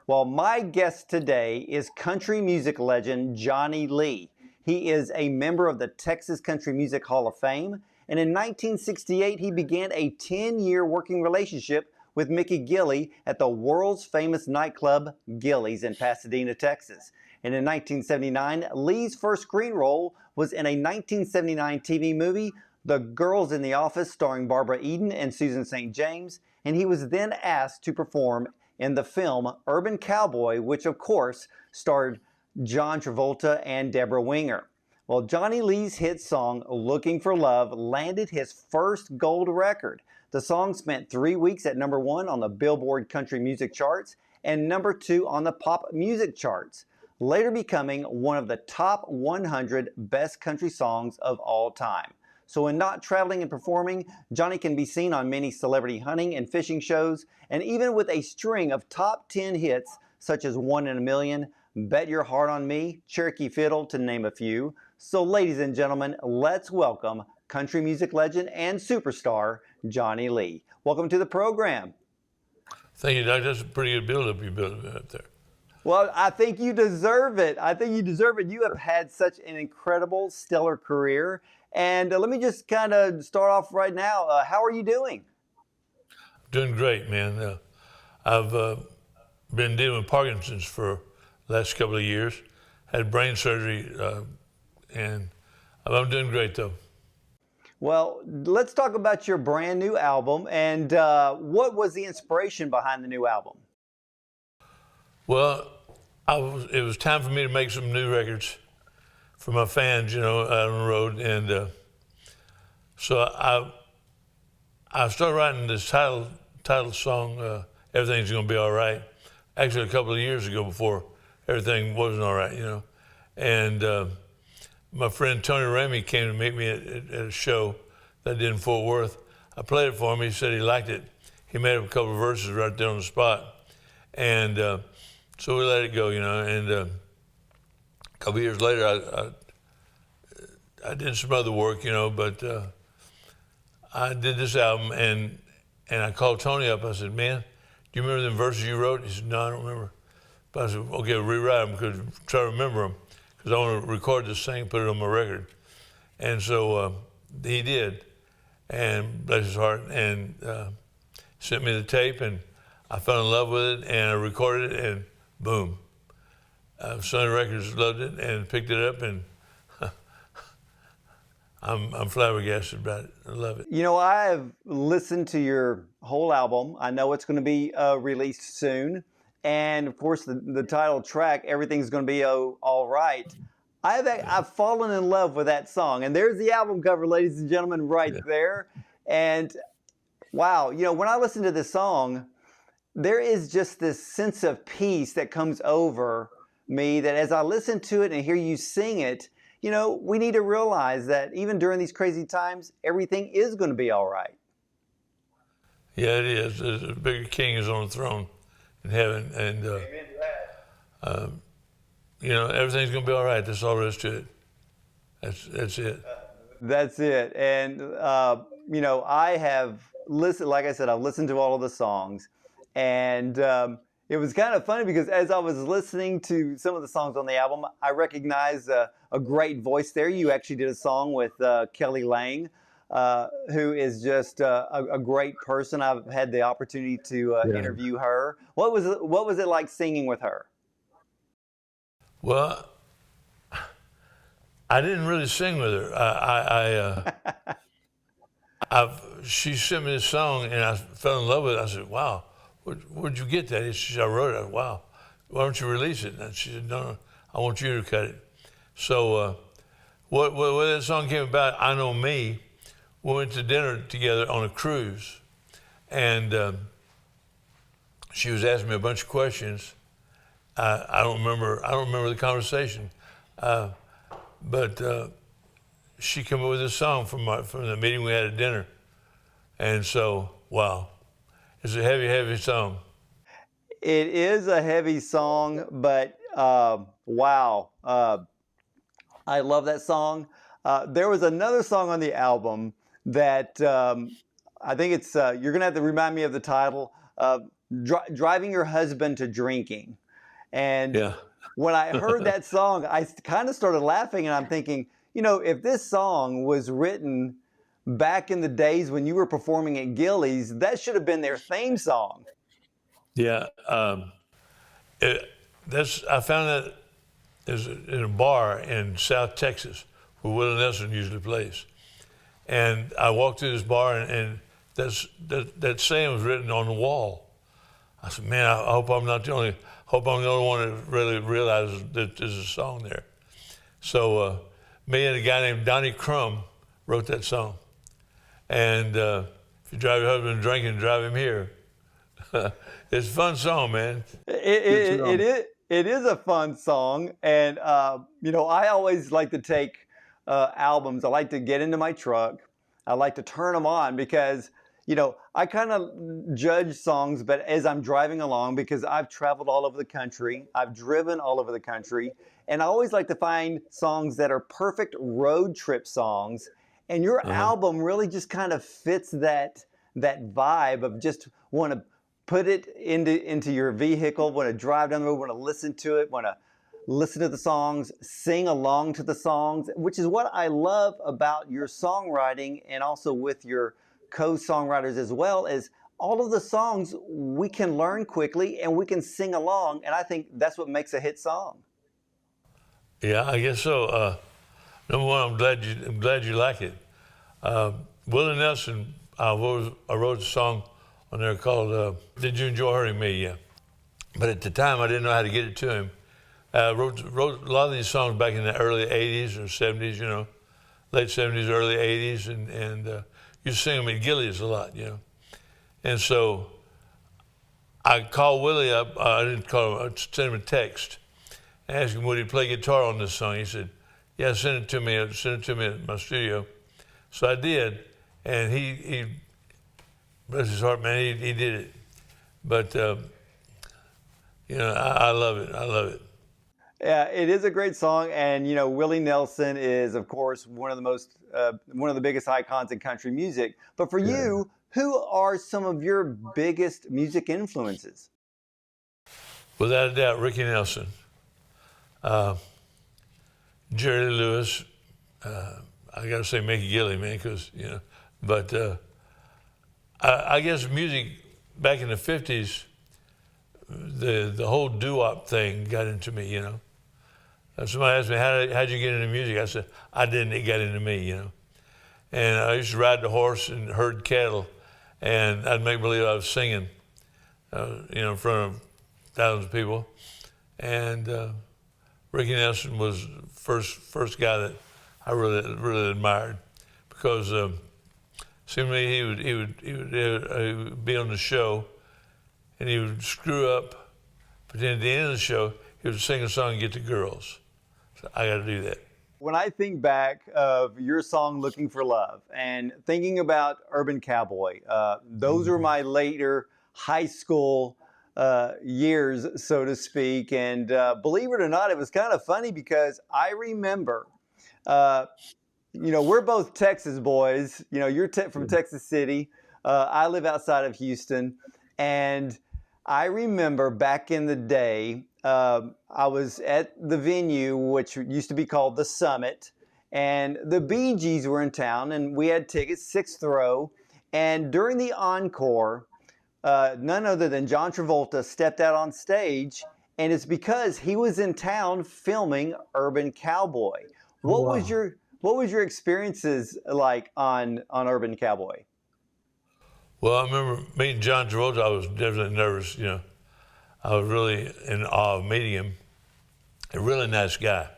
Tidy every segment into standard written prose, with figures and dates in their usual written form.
Well, my guest today is country music legend Johnny Lee. He is a member of the Texas Country Music Hall of Fame, and in 1968 he began a 10-year working relationship with Mickey Gilley at the world's famous nightclub Gilley's in Pasadena, Texas. And in 1979, Lee's first screen role was in a 1979 TV movie, The Girls in the Office, starring Barbara Eden and Susan St. James, and he was then asked to perform in the film Urban Cowboy, which of course starred John Travolta and Deborah Winger. Well, Johnny Lee's hit song Looking for Love landed his first gold record. The song spent 3 weeks at #1 on the Billboard Country Music Charts and #2 on the Pop Music Charts, later becoming one of the top 100 best country songs of all time. So when not traveling and performing, Johnny can be seen on many celebrity hunting and fishing shows, and even with a string of top 10 hits such as One in a Million, Bet Your Heart on Me, Cherokee Fiddle, to name a few. So ladies and gentlemen, let's welcome country music legend and superstar Johnny Lee. Welcome to the program. Thank you, Doc. That's a pretty good build-up you built up there. Well, I think you deserve it. I think you deserve it. You have had such an incredible, stellar career. And let me just kind of start off right now. How are you doing? Doing great, man. I've been dealing with Parkinson's for the last couple of years. Had brain surgery, and I'm doing great, though. Well, let's talk about your brand new album. And what was the inspiration behind the new album? Well, it was time for me to make some new records for my fans, out on the road, and so I started writing this title song, "Everything's Gonna Be All Right." Actually, a couple of years ago, before everything wasn't all right, And my friend Tony Ramey came to meet me at a show that I did in Fort Worth. I played it for him. He said he liked it. He made up a couple of verses right there on the spot, and so we let it go, And a couple of years later, I did some other work, but I did this album, and I called Tony up. I said, "Man, do you remember the verses you wrote?" He said, "No, I don't remember." But I said, "Okay, rewrite them, because try to remember them, because I want to record this thing and put it on my record." And so he did, and bless his heart, and sent me the tape, and I fell in love with it, and I recorded it, and boom. Sony Records loved it and picked it up, and I'm flabbergasted about it. I love it. I have listened to your whole album. I know it's going to be released soon. And of course, the title track, "Everything's Going to Be All Right." I've fallen in love with that song. And there's the album cover, ladies and gentlemen, right there. And wow, when I listen to this song, there is just this sense of peace that comes over me, that as I listen to it and hear you sing it, we need to realize that even during these crazy times, everything is going to be all right. Yeah, it is. The bigger king is on the throne in heaven, and everything's going to be all right. That's all there is to it. That's it. That's it. And I have listened. Like I said, I've listened to all of the songs, and it was kind of funny because as I was listening to some of the songs on the album, I recognized a great voice there. You actually did a song with Kelly Lang, who is just a great person. I've had the opportunity to interview her. What was it like singing with her? Well, I didn't really sing with her. She sent me this song, and I fell in love with it. I said, "Wow, where'd you get that?" She said, "I wrote it." I said, "Wow, why don't you release it?" And she said, "No, I want you to cut it." So when that song came about, I Know Me, we went to dinner together on a cruise, and she was asking me a bunch of questions. I don't remember the conversation, but she came up with this song from the meeting we had at dinner, and so wow, it's a heavy song. It is a heavy song, but wow, I love that song. There was another song on the album that I think it's, you're going to have to remind me of the title. driving your husband to drinking. And Yeah. when I heard that song, I kind of started laughing, and I'm thinking, if this song was written back in the days when you were performing at Gillies, that should have been their theme song. Yeah. I found that is in a bar in South Texas where Willie Nelson usually plays. And I walked through this bar, and that saying was written on the wall. I said, man, I hope I'm the only one that really realizes that there's a song there. So me and a guy named Donnie Crum wrote that song. And if you drive your husband drinking, drive him here. It's a fun song, man. It is a fun song, and I always like to take albums. I like to get into my truck. I like to turn them on because I kind of judge songs, but as I'm driving along, because I've traveled all over the country, I've driven all over the country, and I always like to find songs that are perfect road trip songs. And your album really just kind of fits that vibe of just want to put it into your vehicle, want to drive down the road, want to listen to it, want to listen to the songs, sing along to the songs, which is what I love about your songwriting, and also with your co-songwriters as well, is all of the songs we can learn quickly and we can sing along, and I think that's what makes a hit song. Yeah, I guess so. Number one, I'm glad you like it. Willie Nelson, I wrote a song on there called "Did You Enjoy Hurting Me?" Yeah, but at the time I didn't know how to get it to him. I wrote a lot of these songs back in the early '80s or '70s, late '70s, early '80s, and used to sing them at Gillies a lot, And so I called Willie up. I didn't call him. I sent him a text, and asked him would he play guitar on this song. He said, "Yeah, send it to me. Send it to me at my studio." So I did, and he bless his heart, man, he did it. But I love it. I love it. Yeah, it is a great song, and Willie Nelson is, of course, one of the biggest icons in country music. But for you, who are some of your biggest music influences? Without a doubt, Ricky Nelson, Jerry Lee Lewis. I got to say Mickey Gilley, man, because But I guess music back in the '50s, the whole doo-wop thing got into me, Somebody asked me, how'd you get into music? I said, I didn't, it got into me, And I used to ride the horse and herd cattle, and I'd make believe I was singing, in front of thousands of people. And Ricky Nelson was the first guy that I really admired, because seemed to me he would be on the show, and he would screw up, but then at the end of the show, he would sing a song and get the girls. So I got to do that. When I think back of your song "Looking for Love" and thinking about Urban Cowboy, those are my later high school years, so to speak. And believe it or not, it was kind of funny because I remember, we're both Texas boys. You're from Texas City. I live outside of Houston. And I remember back in the day, I was at the venue, which used to be called the Summit, and the Bee Gees were in town, and we had tickets, 6th row. And during the encore, none other than John Travolta stepped out on stage, and it's because he was in town filming Urban Cowboy. What was your experiences like on Urban Cowboy? Well, I remember meeting John Travolta. I was definitely nervous, I was really in awe of meeting him. A really nice guy.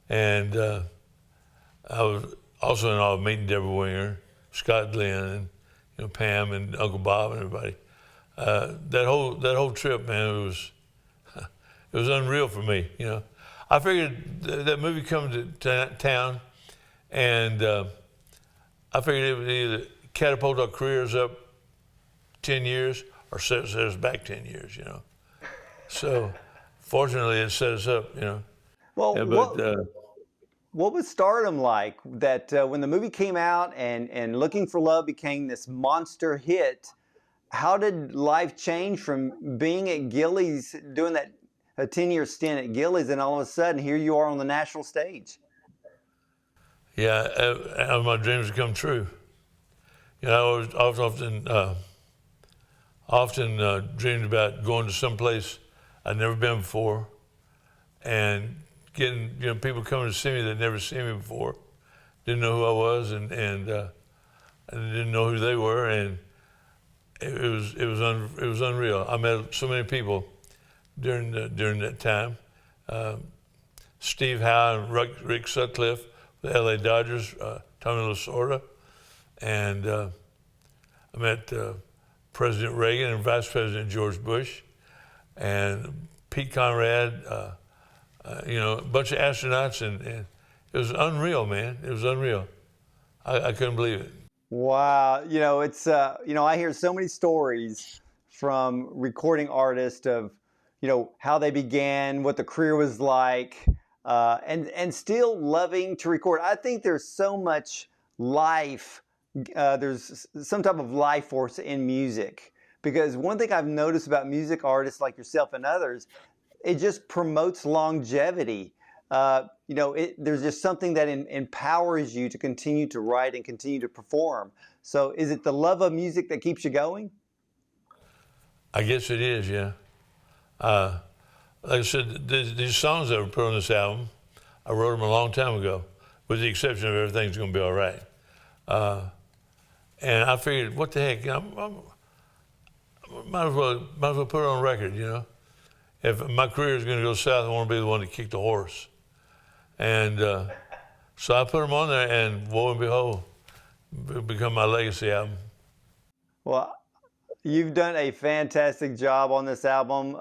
And I was also in awe of meeting Deborah Winger, Scott Glenn, and Pam and Uncle Bob and everybody. That whole trip, man, it was unreal for me. I figured that movie coming to town, and I figured it would either catapult our careers up 10 years or set us back 10 years. So fortunately, it set us up. Well, Yeah, what was Stardom like? That when the movie came out and Looking for Love became this monster hit, How did life change from being at Gillies, doing that a 10-year stint at Gillies, and all of a sudden here you are on the national stage? Yeah, my dreams have come true. You know, I was often dreamed about going to some place I'd never been before, and getting people coming to see me that never seen me before, didn't know who I was, and I didn't know who they were, and it was unreal. I met so many people during that time. Steve Howe and Rick Sutcliffe, the L.A. Dodgers, Tommy Lasorda, and I met President Reagan and Vice President George Bush, and Pete Conrad, a bunch of astronauts, and it was unreal, man. It was unreal. I couldn't believe it. Wow, it's I hear so many stories from recording artists of how they began, what the career was like, and still loving to record. I think there's so much life. There's some type of life force in music, because one thing I've noticed about music artists like yourself and others, it just promotes longevity. There's just something that empowers you to continue to write and continue to perform. So is it the love of music that keeps you going? I guess it is, yeah. Like I said, these songs that were put on this album, I wrote them a long time ago, with the exception of Everything's Gonna Be All Right. And I figured, what the heck, might as well put it on record, If my career is going to go south, I want to be the one to kick the horse. And so I put them on there, and woe and behold, it become my legacy album. Well, you've done a fantastic job on this album.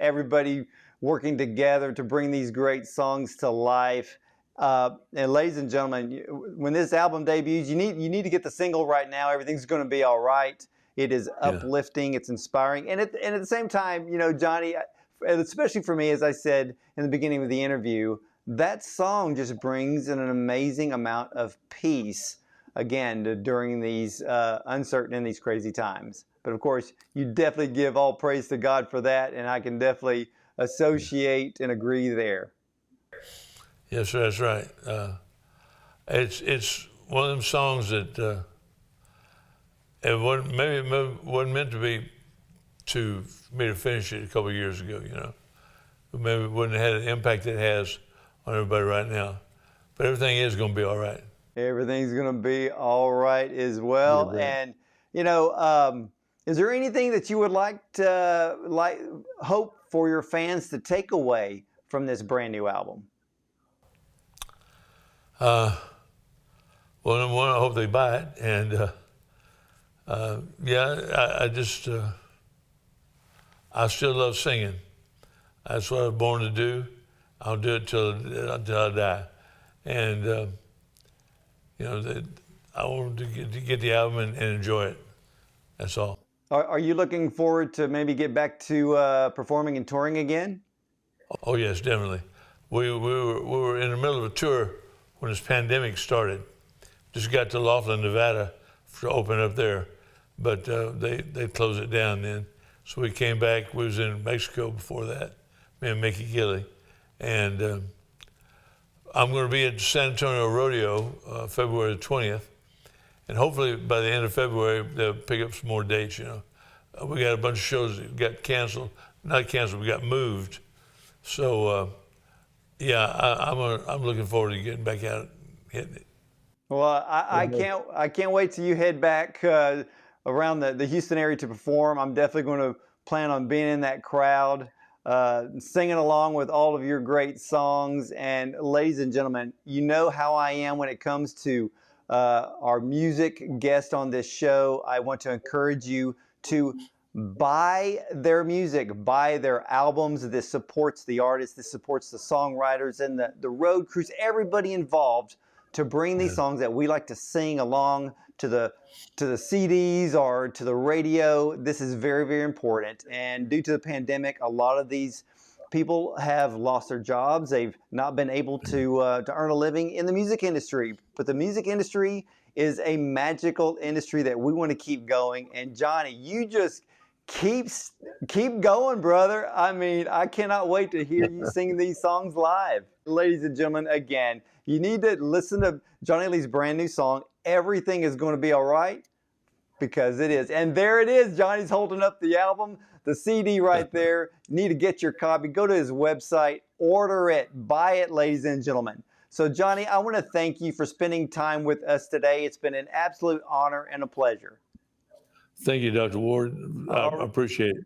Everybody working together to bring these great songs to life. And ladies and gentlemen, when this album debuts, you need to get the single right now. Everything's going to be all right. It is uplifting. It's inspiring. And at the same time, Johnny, and especially for me, as I said in the beginning of the interview, that song just brings an amazing amount of peace, again, during these uncertain and these crazy times. But of course, you definitely give all praise to God for that, and I can definitely associate and agree there. Yes, sir, that's right. It's one of them songs that it wasn't meant to be for me to finish it a couple of years ago, Maybe it wouldn't have had the impact it has on everybody right now. But everything is going to be all right. Everything's going to be all right as well. Yeah, and, is there anything that you would like hope for your fans to take away from this brand new album? Well, number one, I hope they buy it. And I still love singing. That's what I was born to do. I'll do it till I die. And, I want to get the album and enjoy it. That's all. Are you looking forward to maybe get back to performing and touring again? Oh, yes, definitely. We were in the middle of a tour when this pandemic started. Just got to Laughlin, Nevada to open up there, but they closed it down then. So we came back. We was in Mexico before that, me and Mickey Gilley. And I'm going to be at San Antonio Rodeo February the 20th. And hopefully by the end of February, they'll pick up some more dates, We got a bunch of shows that got canceled. Not canceled, we got moved. So, I'm looking forward to getting back out and hitting it. Well, I can't wait till you head back around the Houston area to perform. I'm definitely going to plan on being in that crowd, singing along with all of your great songs. And ladies and gentlemen, you know how I am when it comes to our music guest on this show. I want to encourage you to buy their music, buy their albums. This supports the artists, this supports the songwriters and the road crews, everybody involved to bring these songs that we like to sing along to the CDs or to the radio. This is very, very important. And due to the pandemic, a lot of these people have lost their jobs. They've not been able to earn a living in the music industry. But the music industry is a magical industry that we want to keep going. And Johnny, you just keep keep going, brother. I mean, I cannot wait to hear you sing these songs live. Ladies and gentlemen, again, you need to listen to Johnny Lee's brand new song, Everything Is Going to Be All Right, because it is. And there it is. Johnny's holding up the album, the CD right there. You need to get your copy. Go to his website, order it, buy it, ladies and gentlemen. So, Johnny, I want to thank you for spending time with us today. It's been an absolute honor and a pleasure. Thank you, Dr. Ward. I appreciate it.